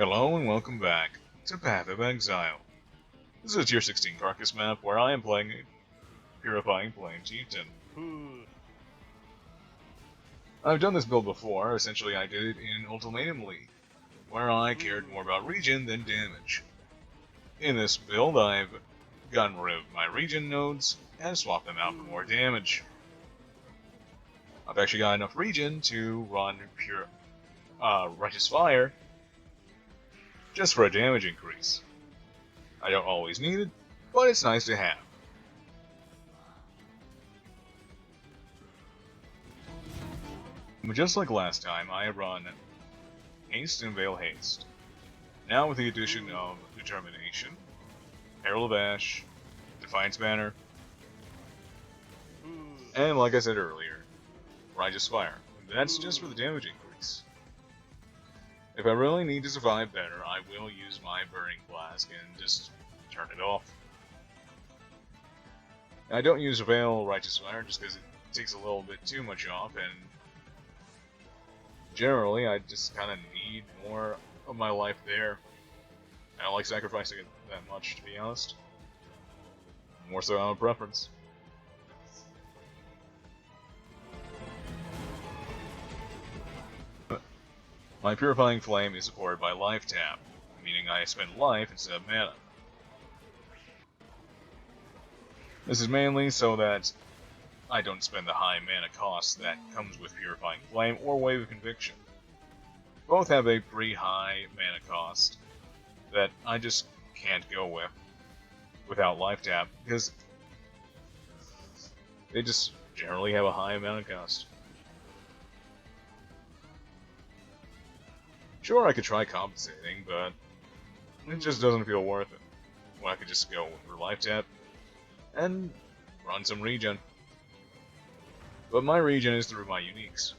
Hello and welcome back to Path of Exile. This is a tier 16 carcass map where I am playing Purifying Flame Chieftain. I've done this build before. Essentially I did it in Ultimatum League, where I cared more about regen than damage. In this build I've gotten rid of my regen nodes and swapped them out for more damage. I've actually got enough regen to run Righteous Fire just for a damage increase. I don't always need it, but it's nice to have. But just like last time, I run Haste and Vaal Haste. Now with the addition of Determination, Herald of Ash, Defiance Banner, and like I said earlier, Righteous Fire. That's just for the damage increase. If I really need to survive better, I will use my Burning Flask and just turn it off. I don't use Vaal Righteous Fire just because it takes a little bit too much off, and generally I just kind of need more of my life there. I don't like sacrificing it that much, to be honest. More so out of preference. My Purifying Flame is supported by lifetap, meaning I spend life instead of mana. This is mainly so that I don't spend the high mana cost that comes with Purifying Flame or Wave of Conviction. Both have a pretty high mana cost that I just can't go with without lifetap, because they just generally have a high mana cost. Sure, I could try compensating, but it just doesn't feel worth it. When I could just go for lifetap and run some regen. But my regen is through my uniques.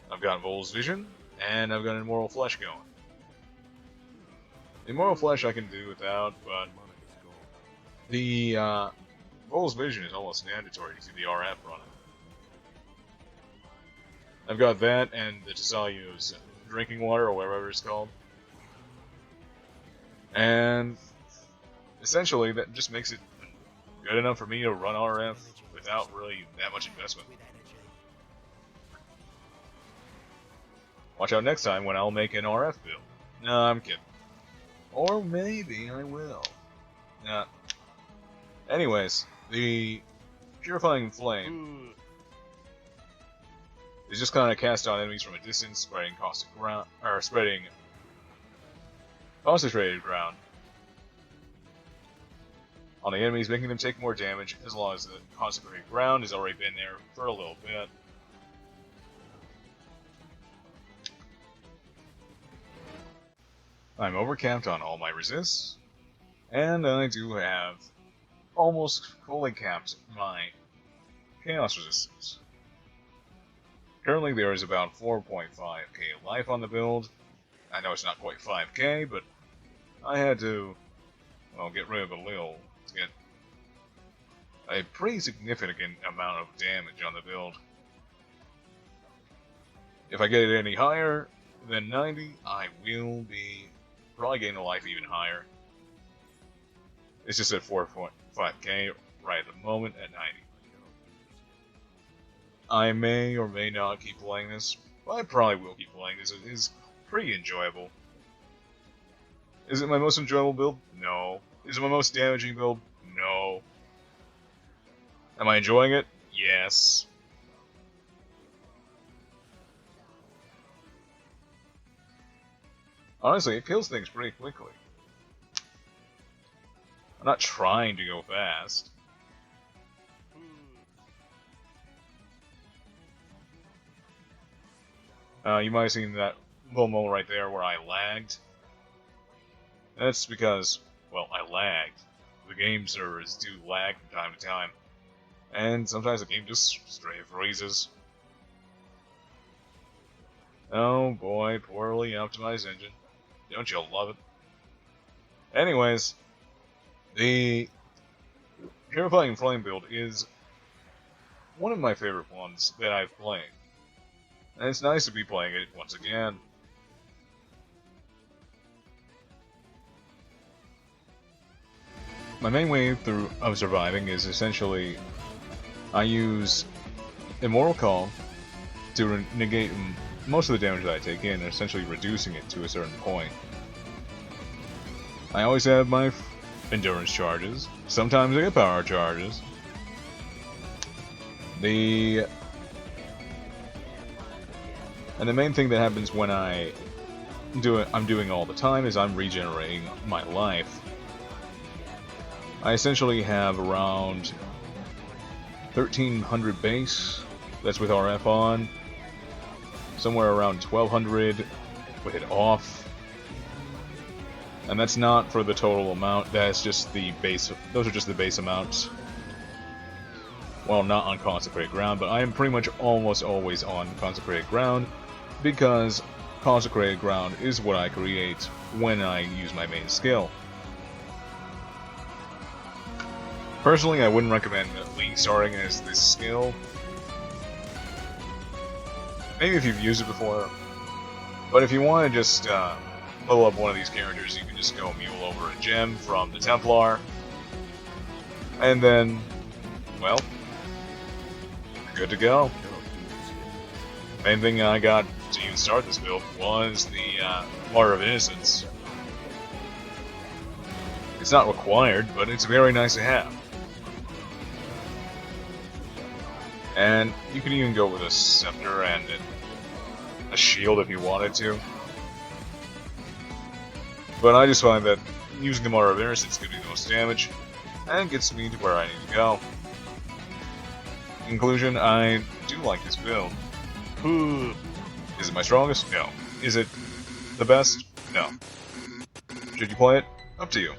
I've got Voll's Vision, and I've got Immortal Flesh going. Immortal Flesh I can do without, but the Voll's Vision is almost mandatory to see the RF running. I've got that and the Tesalyu's drinking water, or whatever it's called. And essentially that just makes it good enough for me to run RF without really that much investment. Watch out next time when I'll make an RF build. No, I'm kidding. Or maybe I will. Nah. Anyways, the Purifying Flame is just kind of cast on enemies from a distance, spreading concentrated ground on the enemies, making them take more damage as long as the consecrated ground has already been there for a little bit. I'm overcapped on all my resists, and I do have almost fully capped my chaos resistance. Currently there is about 4.5k life on the build. I know it's not quite 5k, but I had to, well, get rid of a little to get a pretty significant amount of damage on the build. If I get it any higher than 90, I will be probably getting the life even higher. It's just at 4.5k right at the moment at 90. I may or may not keep playing this, but I probably will keep playing this. It is pretty enjoyable. Is it my most enjoyable build? No. Is it my most damaging build? No. Am I enjoying it? Yes. Honestly, it kills things pretty quickly. I'm not trying to go fast. You might have seen that little moment right there where I lagged. That's because, well, I lagged. The game servers do lag from time to time. And sometimes the game just straight freezes. Oh boy, poorly optimized engine. Don't you love it? Anyways, the Purifying Flame build is one of my favorite ones that I've played. And it's nice to be playing it once again. my main way of surviving is essentially I use Immortal Call to negate most of the damage that I take in, essentially reducing it to a certain point. I always have my endurance charges. Sometimes I get power charges. And the main thing that happens when I'm doing all the time is I'm regenerating my life. I essentially have around 1300 base. That's with RF on. Somewhere around 1200 with it off. And that's not for the total amount, that's just the base, those are just the base amounts. Well, not on consecrated ground, but I am pretty much almost always on consecrated ground, because consecrated ground is what I create when I use my main skill. Personally, I wouldn't recommend League starting as this skill. Maybe if you've used it before, but if you want to just level up one of these characters, you can just go mule over a gem from the Templar, and then, well, good to go. Main thing I got to even start this build was the Martyr of Innocence. It's not required, but it's very nice to have. And you can even go with a scepter and a shield if you wanted to. But I just find that using the Martyr of Innocence gives me the most damage, and gets me to where I need to go. In conclusion, I do like this build. Is it my strongest? No. Is it the best? No. Should you play it? Up to you.